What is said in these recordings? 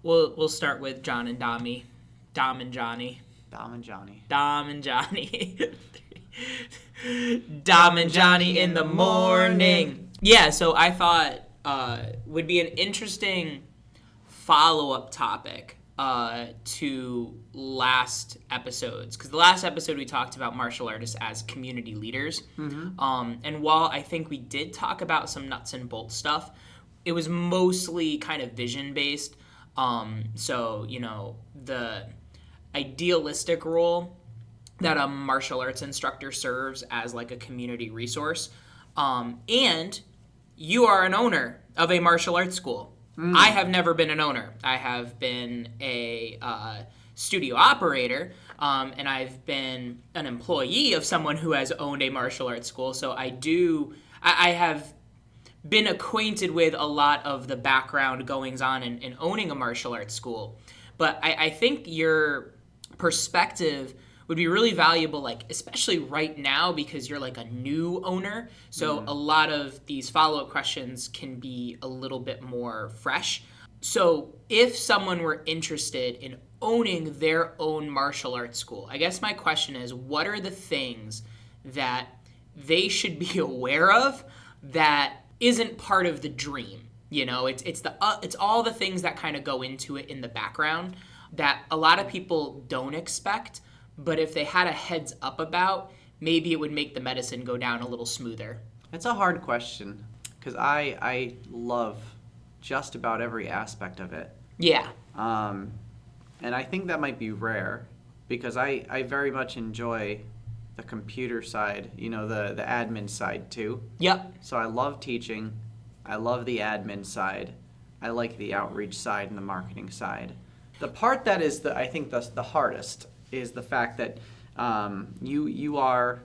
We'll start with John and Dami. Dom and Johnny. Dom and Johnny. Dom and Johnny. Dom and Johnny in the morning. Yeah, so I thought would be an interesting follow-up topic to last episodes, because the last episode we talked about martial artists as community leaders. And while I think we did talk about some nuts and bolts stuff, it was mostly kind of vision-based. So, the idealistic role that a martial arts instructor serves as like a community resource. And you are an owner of a martial arts school. I have never been an owner. I have been a studio operator, and I've been an employee of someone who has owned a martial arts school. So I have been acquainted with a lot of the background goings on in owning a martial arts school. But I think your perspective would be really valuable, like especially right now because you're like a new owner. So a lot of these follow-up questions can be a little bit more fresh. So if someone were interested in owning their own martial arts school, I guess my question is, what are the things that they should be aware of that isn't part of the dream? It's all the things that kind of go into it in the background that a lot of people don't expect. But if they had a heads up about, maybe it would make the medicine go down a little smoother. It's a hard question because I love just about every aspect of it. Yeah. And I think that might be rare because I very much enjoy the computer side, the admin side too. Yep. So I love teaching. I love the admin side. I like the outreach side and the marketing side. The part that is, I think, the hardest is the fact that you are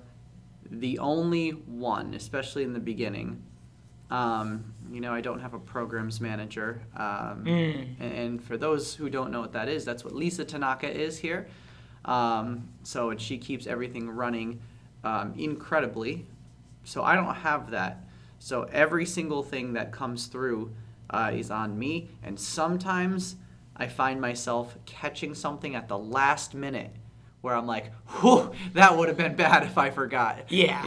the only one, especially in the beginning. I don't have a programs manager. And for those who don't know what that is, that's what Lisa Tanaka is here. So she keeps everything running incredibly. So I don't have that. So every single thing that comes through is on me. And sometimes I find myself catching something at the last minute where I'm like, whew, that would have been bad if I forgot. Yeah.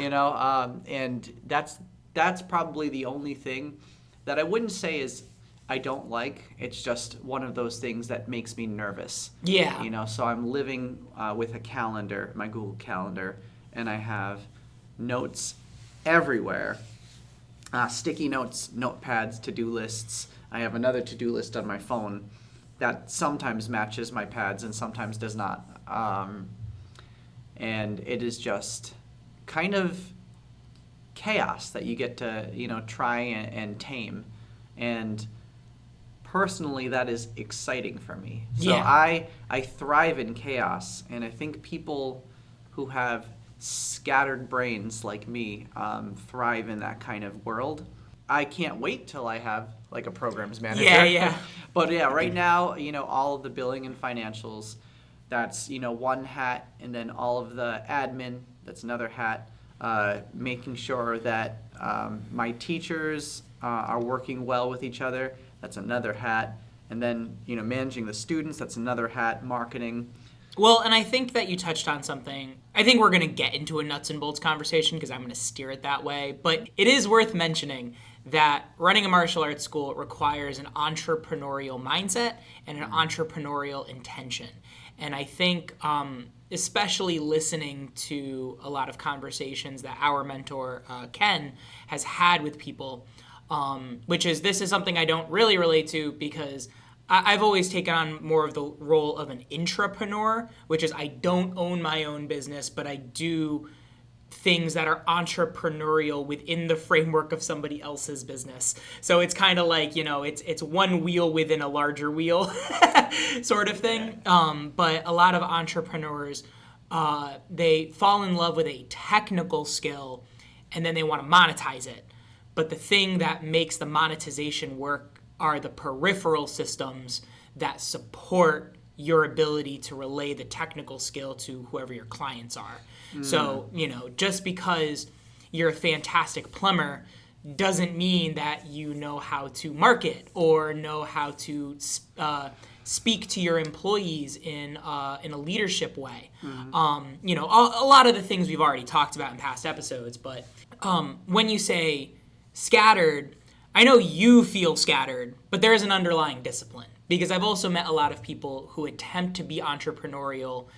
And that's probably the only thing that I wouldn't say is I don't like. It's just one of those things that makes me nervous. Yeah. So I'm living with a calendar, my Google Calendar, and I have notes everywhere. Sticky notes, notepads, to-do lists. I have another to-do list on my phone that sometimes matches my pads and sometimes does not. And it is just kind of chaos that you get to, try and tame. And personally, that is exciting for me. So Yeah. I thrive in chaos, and I think people who have scattered brains like me thrive in that kind of world. I can't wait till I have like a programs manager. Yeah. But yeah, right now, all of the billing and financials, that's, one hat, and then all of the admin, that's another hat. Making sure that my teachers are working well with each other, that's another hat. And then, managing the students, that's another hat, marketing. Well, and I think that you touched on something. I think we're going to get into a nuts and bolts conversation because I'm going to steer it that way. But it is worth mentioning that running a martial arts school requires an entrepreneurial mindset and an entrepreneurial intention. And I think especially listening to a lot of conversations that our mentor, Ken, has had with people, this is something I don't really relate to because I've always taken on more of the role of an intrapreneur, which is I don't own my own business, but I do things that are entrepreneurial within the framework of somebody else's business. So it's kind of like, it's one wheel within a larger wheel sort of thing. But a lot of entrepreneurs, they fall in love with a technical skill and then they want to monetize it. But the thing that makes the monetization work are the peripheral systems that support your ability to relay the technical skill to whoever your clients are. So, just because you're a fantastic plumber doesn't mean that you know how to market or know how to speak to your employees in a leadership way. You know, a lot of the things we've already talked about in past episodes, but when you say scattered, I know you feel scattered, but there is an underlying discipline, because I've also met a lot of people who attempt to be entrepreneurial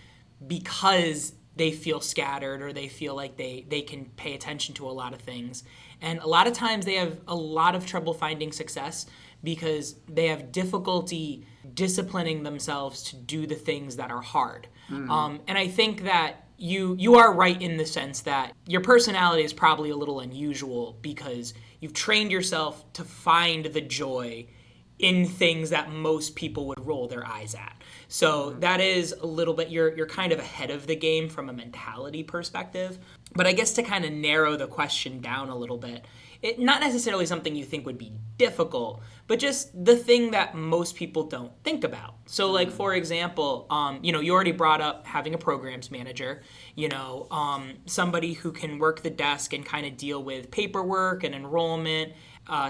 because they feel scattered, or they feel like they can pay attention to a lot of things. And a lot of times they have a lot of trouble finding success because they have difficulty disciplining themselves to do the things that are hard. And I think that you are right in the sense that your personality is probably a little unusual because you've trained yourself to find the joy in things that most people would roll their eyes at. So that is a little bit, you're kind of ahead of the game from a mentality perspective. But I guess to kind of narrow the question down a little bit, not necessarily something you think would be difficult, but just the thing that most people don't think about. So like, for example, you know, you already brought up having a programs manager, you know, somebody who can work the desk and kind of deal with paperwork and enrollment,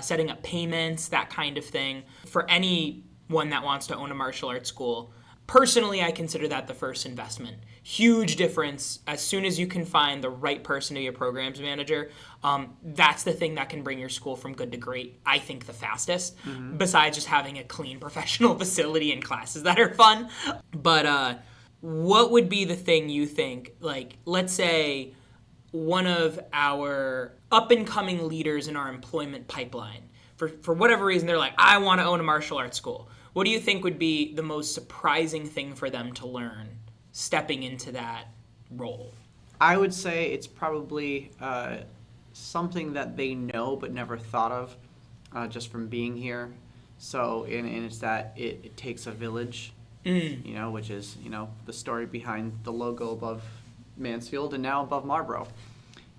setting up payments, that kind of thing. For anyone that wants to own a martial arts school, personally, I consider that the first investment. Huge difference. As soon as you can find the right person to be a programs manager, that's the thing that can bring your school from good to great, I think, the fastest, besides just having a clean professional facility and classes that are fun. But what would be the thing you think, like, let's say one of our up-and-coming leaders in our employment pipeline, for whatever reason, they're like, I want to own a martial arts school. What do you think would be the most surprising thing for them to learn stepping into that role? I would say it's probably something that they know but never thought of just from being here. So, and it's that it takes a village, you know, which is, you know, the story behind the logo above Mansfield and now above Marlboro.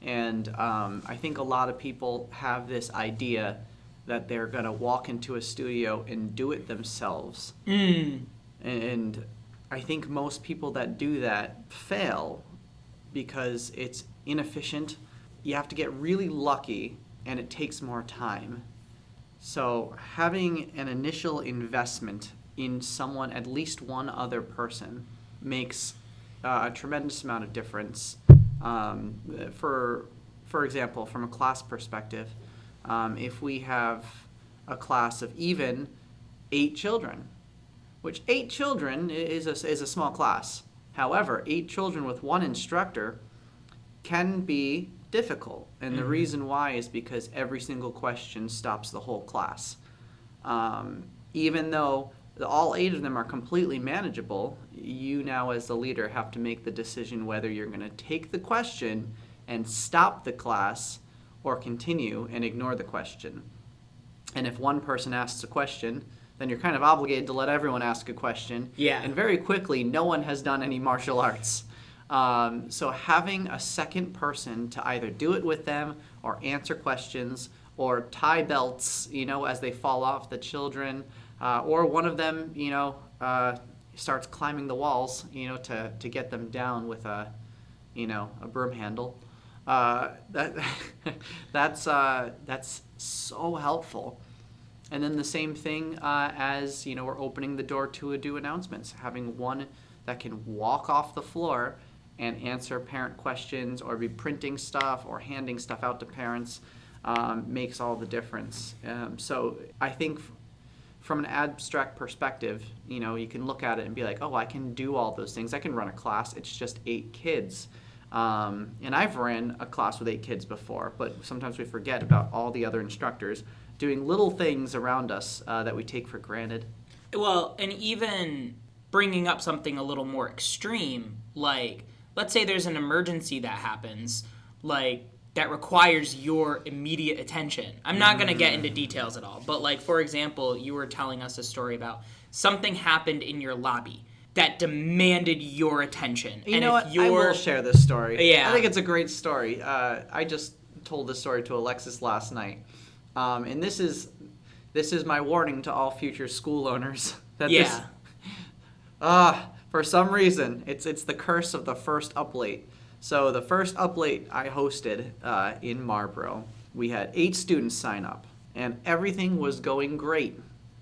And I think a lot of people have this idea that they're going to walk into a studio and do it themselves. And I think most people that do that fail because it's inefficient. You have to get really lucky, and it takes more time. So having an initial investment in someone, at least one other person, makes a tremendous amount of difference. For example, from a class perspective, if we have a class of even 8 children, which 8 children is a small class. However, 8 children with one instructor can be difficult. And the reason why is because every single question stops the whole class. Even though all 8 of them are completely manageable, you now as the leader have to make the decision whether you're going to take the question and stop the class or continue and ignore the question. And if one person asks a question, then you're kind of obligated to let everyone ask a question. Yeah. And very quickly, no one has done any martial arts. So having a second person to either do it with them or answer questions or tie belts, you know, as they fall off the children, or one of them, you know, starts climbing the walls, you know, to get them down with a broom handle. That's so helpful. And then the same thing as, you know, we're opening the door to do announcements. Having one that can walk off the floor and answer parent questions or be printing stuff or handing stuff out to parents makes all the difference. So I think from an abstract perspective, you know, you can look at it and be like, oh, I can do all those things. I can run a class. It's just 8 kids. And I've ran a class with 8 kids before, but sometimes we forget about all the other instructors doing little things around us that we take for granted. Well, and even bringing up something a little more extreme, like, let's say there's an emergency that happens, like, that requires your immediate attention. I'm not going to get into details at all, but, like, for example, you were telling us a story about something happened in your lobby that demanded your attention. You know what? I will share this story. Yeah. I think it's a great story. I just told this story to Alexis last night. And this is my warning to all future school owners. That for some reason, it's the curse of the first up late. So the first up late I hosted in Marlboro, we had 8 students sign up, and everything was going great.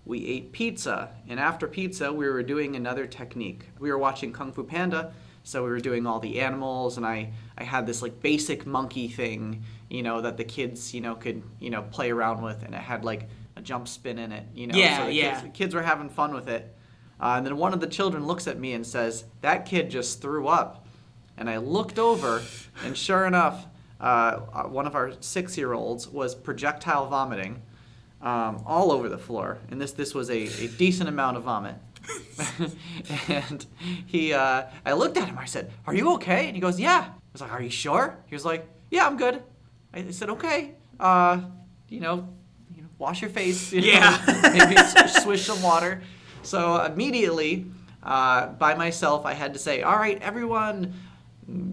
we ate pizza. And after pizza, we were doing another technique. We were watching Kung Fu Panda, so we were doing all the animals, and I had this like basic monkey thing, that the kids, could, play around with, and it had like a jump spin in it, Yeah, so the kids were having fun with it. And then one of the children looks at me and says, "That kid just threw up." And I looked over, and sure enough, one of our 6-year-olds was projectile vomiting all over the floor. And this was a decent amount of vomit. And I looked at him, I said, "Are you okay?" And he goes, "Yeah." I was like, "Are you sure?" He was like, "Yeah, I'm good." I said, "Okay, wash your face, maybe swish some water." So immediately, by myself, I had to say, "All right, everyone,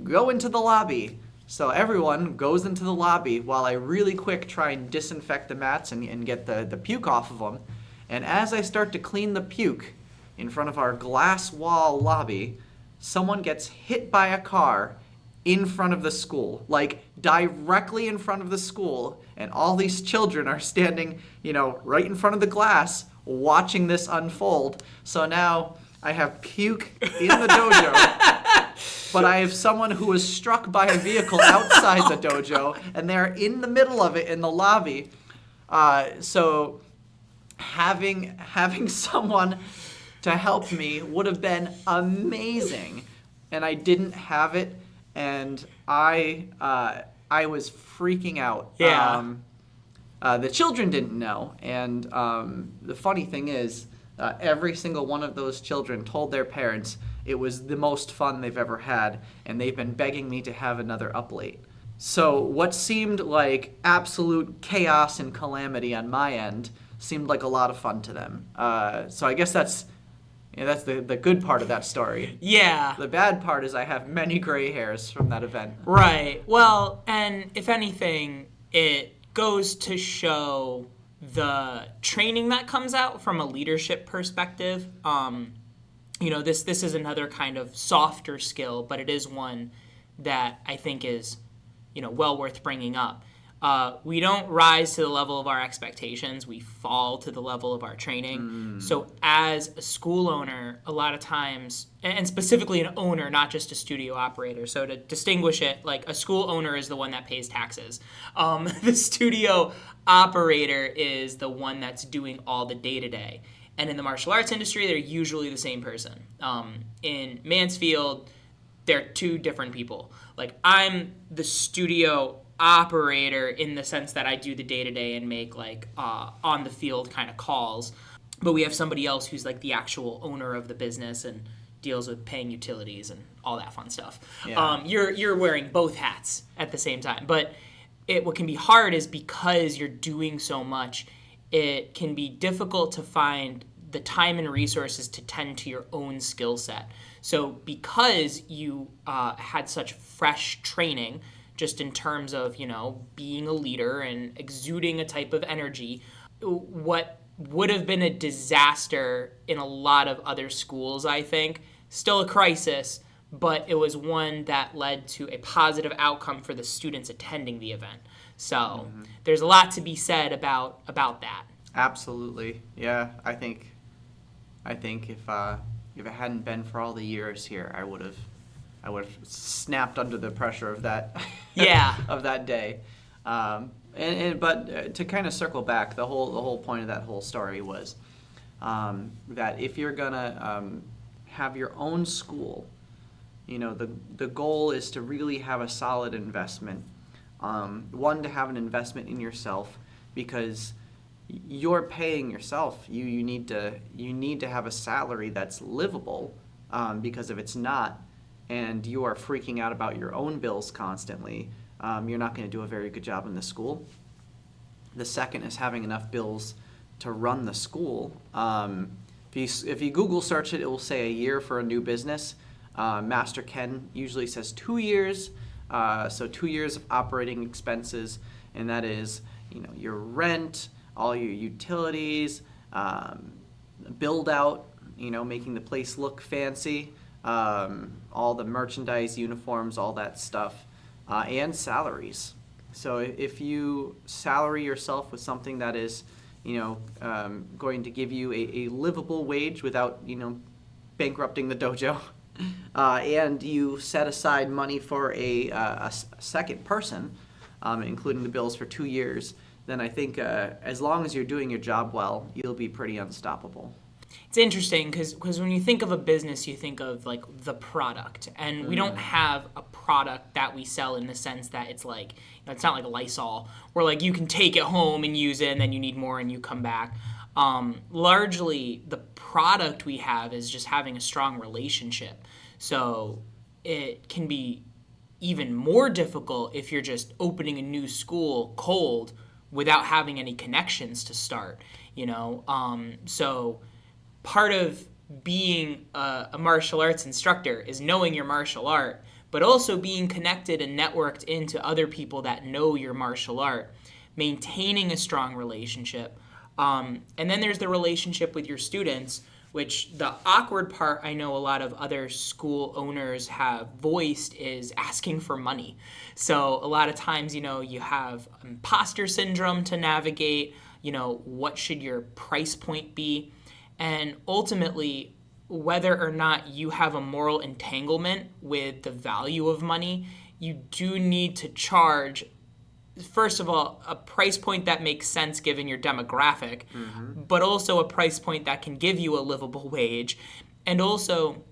go into the lobby." So everyone goes into the lobby while I really quick try and disinfect the mats and get the puke off of them. And as I start to clean the puke in front of our glass wall lobby, someone gets hit by a car in front of the school, like directly in front of the school, and all these children are standing, right in front of the glass watching this unfold. So now I have puke in the dojo, but I have someone who was struck by a vehicle outside the dojo, and they're in the middle of it in the lobby. So having someone to help me would have been amazing, and I didn't have it, and I was freaking out. Yeah. The children didn't know, and the funny thing is, every single one of those children told their parents it was the most fun they've ever had, and they've been begging me to have another up late. So what seemed like absolute chaos and calamity on my end seemed like a lot of fun to them. So I guess that's the good part of that story. Yeah. The bad part is I have many gray hairs from that event. Right. Well, and if anything, it goes to show the training that comes out from a leadership perspective. This is another kind of softer skill, but it is one that I think is, well worth bringing up. We don't rise to the level of our expectations. We fall to the level of our training. So as a school owner, a lot of times, and specifically an owner, not just a studio operator. So to distinguish it, like a school owner is the one that pays taxes. The studio operator is the one that's doing all the day-to-day. And in the martial arts industry, they're usually the same person. In Mansfield, they're two different people. Like, I'm the studio operator in the sense that I do the day-to-day and make on the field kind of calls, but we have somebody else who's like the actual owner of the business and deals with paying utilities and all that fun stuff. Yeah. You're wearing both hats at the same time, but what can be hard is because you're doing so much, it can be difficult to find the time and resources to tend to your own skill set. So because you had such fresh training, just in terms of, being a leader and exuding a type of energy, what would have been a disaster in a lot of other schools, I think, still a crisis, but it was one that led to a positive outcome for the students attending the event. So there's a lot to be said about that. Absolutely. Yeah, I think if it hadn't been for all the years here, I would have snapped under the pressure of that of that day. But to kind of circle back, the whole point of that whole story was that if you're gonna have your own school, the goal is to really have a solid investment. One, to have an investment in yourself, because you're paying yourself. You need to have a salary that's livable, because if it's not, and you are freaking out about your own bills constantly, you're not going to do a very good job in the school. The second is having enough bills to run the school. If you Google search it, it will say a year for a new business. Master Ken usually says 2 years, so 2 years of operating expenses, and that is your rent, all your utilities, build out, making the place look fancy, all the merchandise, uniforms, all that stuff, and salaries. So if you salary yourself with something that is, going to give you a livable wage without, bankrupting the dojo, and you set aside money for a second person, including the bills for 2 years, then I think as long as you're doing your job well, you'll be pretty unstoppable. It's interesting because when you think of a business, you think of like the product, and we don't have a product that we sell in the sense that it's like, it's not like a Lysol where like you can take it home and use it and then you need more and you come back. Largely the product we have is just having a strong relationship. So it can be even more difficult if you're just opening a new school cold without having any connections to start, so part of being a martial arts instructor is knowing your martial art, but also being connected and networked into other people that know your martial art, maintaining a strong relationship. And then there's the relationship with your students, which the awkward part I know a lot of other school owners have voiced is asking for money. So a lot of times, you have imposter syndrome to navigate, what should your price point be? And ultimately, whether or not you have a moral entanglement with the value of money, you do need to charge, first of all, a price point that makes sense given your demographic, but also a price point that can give you a livable wage, and also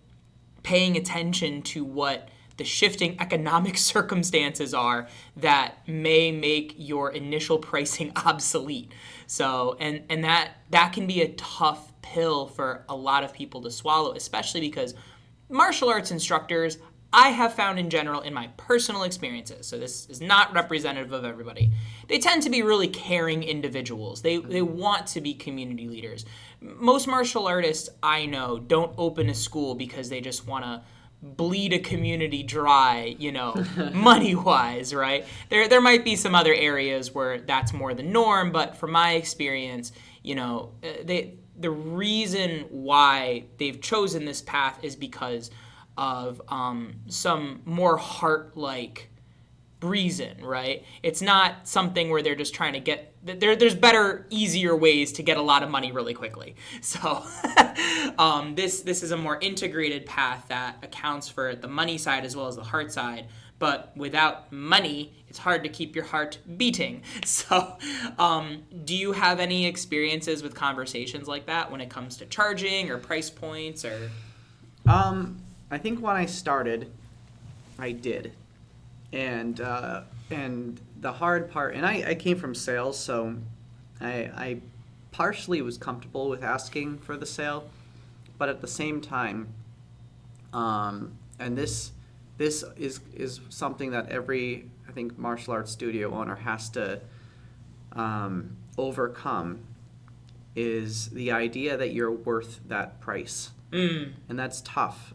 paying attention to what the shifting economic circumstances are that may make your initial pricing obsolete. So, and that can be a tough pill for a lot of people to swallow, especially because martial arts instructors, I have found in general in my personal experiences, so this is not representative of everybody, they tend to be really caring individuals. They want to be community leaders. Most martial artists I know don't open a school because they just want to bleed a community dry, money-wise, right? There might be some other areas where that's more the norm, but from my experience, the reason why they've chosen this path is because of some more heart-like reason, right? It's not something where they're just trying to get... There's better, easier ways to get a lot of money really quickly. So this is a more integrated path that accounts for the money side as well as the heart side. But without money, it's hard to keep your heart beating. So do you have any experiences with conversations like that when it comes to charging or price points or... I think when I started, I did. And the hard part, and I came from sales, so I partially was comfortable with asking for the sale, but at the same time, and this is something that every, I think, martial arts studio owner has to overcome, is the idea that you're worth that price. And that's tough.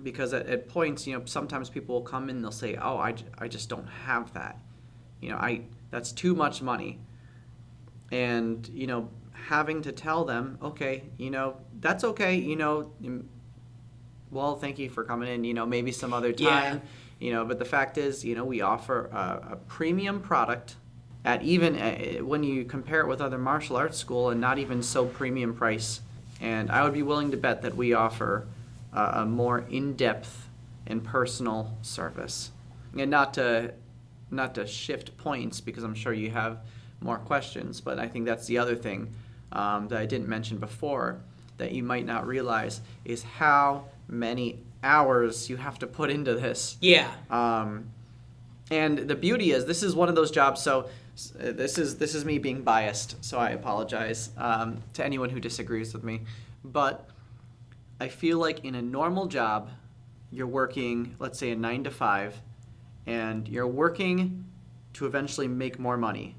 Because at points, sometimes people will come in and they'll say, oh, I just don't have that. That's too much money. And, having to tell them, okay, that's okay, well, thank you for coming in, maybe some other time. But the fact is, we offer a premium product at even, when you compare it with other martial arts school, and not even so premium price. And I would be willing to bet that we offer a more in-depth and personal service. And not to shift points, because I'm sure you have more questions, but I think that's the other thing that I didn't mention before that you might not realize is how many hours you have to put into this. Yeah. And the beauty is, this is one of those jobs, so this is me being biased, so I apologize to anyone who disagrees with me, but I feel like in a normal job, you're working, let's say, a 9 to 5, and you're working to eventually make more money.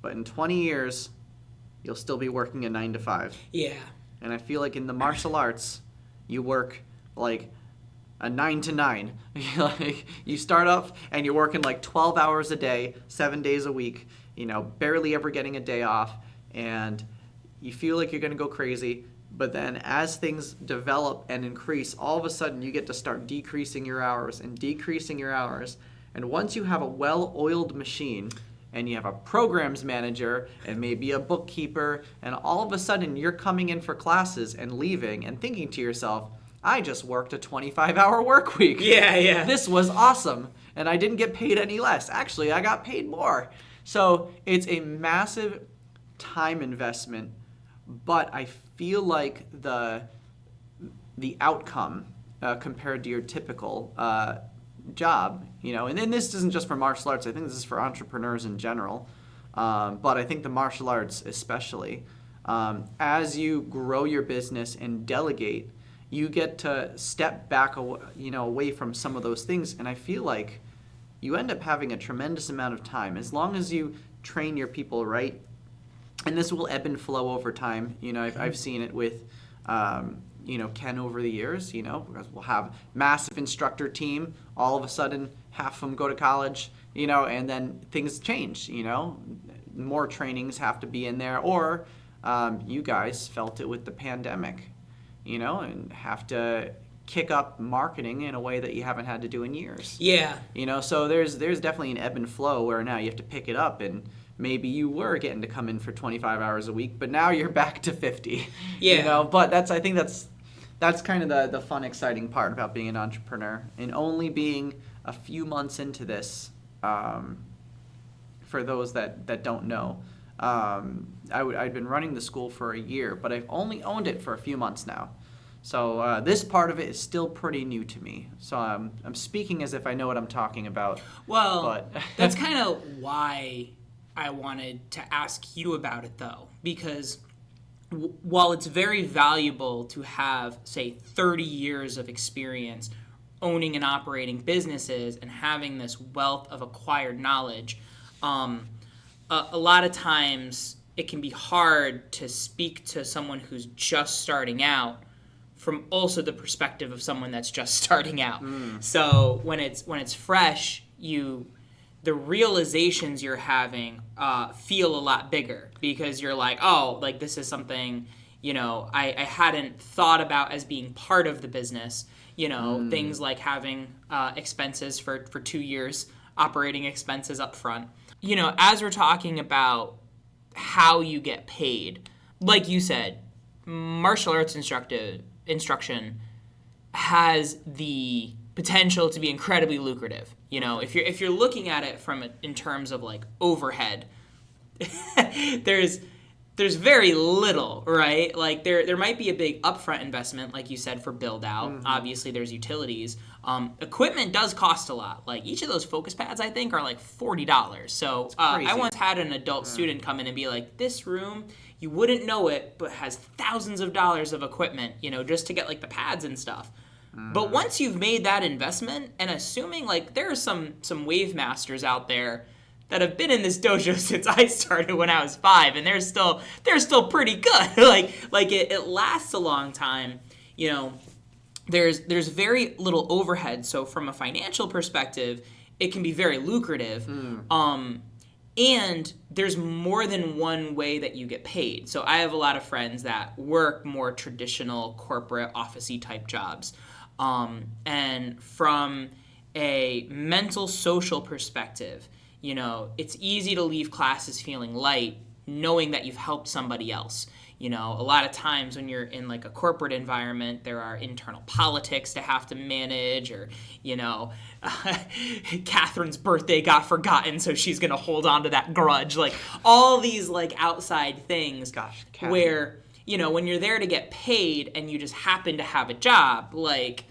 But in 20 years, you'll still be working a 9 to 5. Yeah. And I feel like in the martial arts, you work like a 9 to 9. You start up and you're working like 12 hours a day, 7 days a week, barely ever getting a day off, and you feel like you're going to go crazy. But then as things develop and increase, all of a sudden you get to start decreasing your hours. And once you have a well-oiled machine and you have a programs manager and maybe a bookkeeper, and all of a sudden you're coming in for classes and leaving and thinking to yourself, I just worked a 25-hour work week. Yeah. This was awesome, and I didn't get paid any less. Actually, I got paid more. So it's a massive time investment, but I feel like the outcome compared to your typical job, and then this isn't just for martial arts. I think this is for entrepreneurs in general, but I think the martial arts especially. As you grow your business and delegate, you get to step back, away from some of those things, and I feel like you end up having a tremendous amount of time as long as you train your people right. And this will ebb and flow over time. I've seen it with, Ken over the years. Because we'll have massive instructor team. All of a sudden, half of them go to college. And then things change. More trainings have to be in there, or you guys felt it with the pandemic. And have to kick up marketing in a way that you haven't had to do in years. Yeah. So there's definitely an ebb and flow where now you have to pick it up, and maybe you were getting to come in for 25 hours a week, but now you're back to 50. Yeah. But I think that's kind of the fun, exciting part about being an entrepreneur, and only being a few months into this. For those that don't know, I'd been running the school for a year, but I've only owned it for a few months now. So this part of it is still pretty new to me. So I'm speaking as if I know what I'm talking about. Well, that's kind of why I wanted to ask you about it, though, because while it's very valuable to have, say, 30 years of experience owning and operating businesses and having this wealth of acquired knowledge, a lot of times it can be hard to speak to someone who's just starting out from also the perspective of someone that's just starting out. So when it's fresh, the realizations you're having feel a lot bigger, because you're like, oh, like this is something I hadn't thought about as being part of the business. Things like having expenses for 2 years, operating expenses up front. As we're talking about how you get paid, like you said, martial arts instruction has the potential to be incredibly lucrative. If you're looking at it in terms of like overhead, there's very little, right? Like there might be a big upfront investment, like you said, for build out. Mm-hmm. Obviously, there's utilities. Equipment does cost a lot. Like each of those focus pads, I think, are like $40. So I once had an adult student come in and be like, "This room, you wouldn't know it, but has thousands of dollars of equipment, just to get like the pads and stuff." But once you've made that investment, and assuming like there are some wave masters out there that have been in this dojo since I started when I was 5, and they're still pretty good. like it lasts a long time. There's very little overhead, so from a financial perspective, it can be very lucrative. And there's more than one way that you get paid. So I have a lot of friends that work more traditional corporate office-y type jobs. And from a mental social perspective, it's easy to leave classes feeling light, knowing that you've helped somebody else. A lot of times when you're in like a corporate environment, there are internal politics to have to manage, or, Catherine's birthday got forgotten, so she's going to hold on to that grudge. Like all these like outside things. Gosh, Catherine. Where, when you're there to get paid and you just happen to have a job, like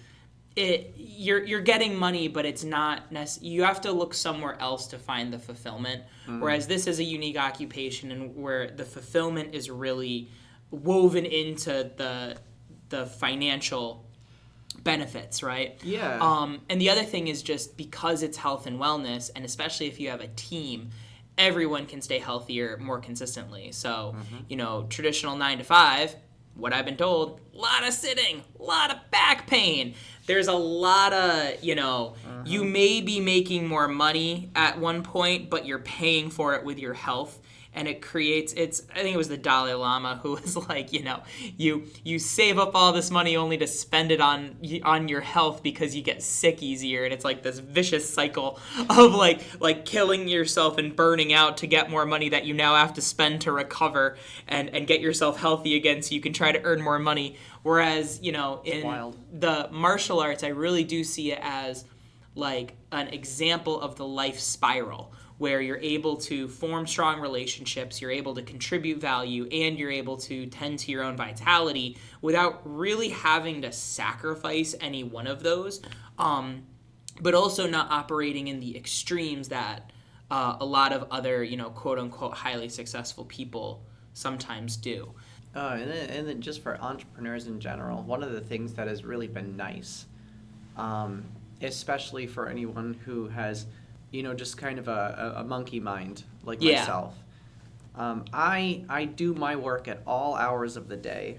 you're getting money, but it's not you have to look somewhere else to find the fulfillment. Whereas this is a unique occupation, and where the fulfillment is really woven into the financial benefits, right? Yeah. And the other thing is just because it's health and wellness, and especially if you have a team, everyone can stay healthier more consistently. So, traditional 9 to 5, what I've been told, a lot of sitting, a lot of back pain. There's a lot of, you may be making more money at one point, but you're paying for it with your health. and it creates, I think it was the Dalai Lama who was like, you save up all this money only to spend it on your health because you get sick easier, and it's like this vicious cycle of like killing yourself and burning out to get more money that you now have to spend to recover and get yourself healthy again so you can try to earn more money. Whereas, in wild. the martial arts, I really do see it as like an example of the life spiral, where you're able to form strong relationships, you're able to contribute value, and you're able to tend to your own vitality without really having to sacrifice any one of those, but also not operating in the extremes that a lot of other, quote-unquote highly successful people sometimes do. And then just for entrepreneurs in general, one of the things that has really been nice, especially for anyone who has, just kind of a monkey mind like myself. I do my work at all hours of the day.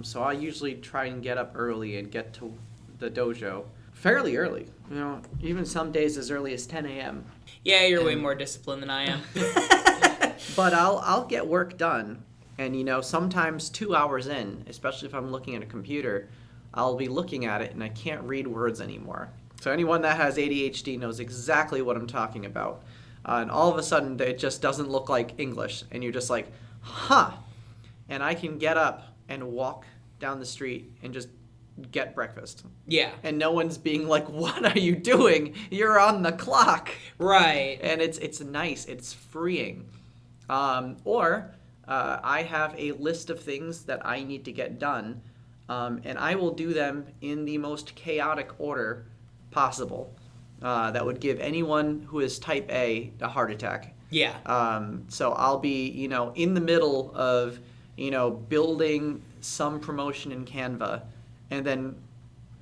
So I usually try and get up early and get to the dojo fairly early. Even some days as early as 10 a.m. Yeah, you're way more disciplined than I am. But I'll get work done. And, sometimes 2 hours in, especially if I'm looking at a computer, I'll be looking at it and I can't read words anymore. So anyone that has ADHD knows exactly what I'm talking about. And all of a sudden, it just doesn't look like English. And you're just like, huh. And I can get up and walk down the street and just get breakfast. Yeah. And no one's being like, what are you doing? You're on the clock. Right. And it's nice. It's freeing. Or I have a list of things that I need to get done. And I will do them in the most chaotic order possible. That would give anyone who is type A a heart attack. Yeah. So I'll be, in the middle of, building some promotion in Canva, and then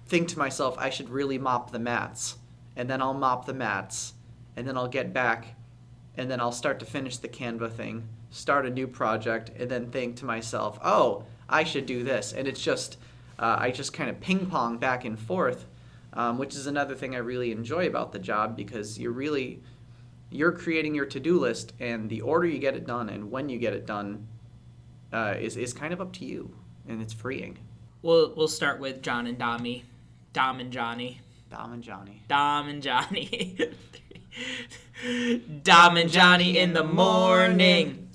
think to myself, I should really mop the mats. And then I'll mop the mats, and then I'll get back, and then I'll start to finish the Canva thing, start a new project, and then think to myself, oh, I should do this. And it's just, I just kind of ping pong back and forth, which is another thing I really enjoy about the job, because you're creating your to-do list, and the order you get it done and when you get it done is kind of up to you, and it's freeing. We'll start with John and Dami. Dom and Johnny. Dom and Johnny. Dom and Johnny. Dom and Johnny in the morning.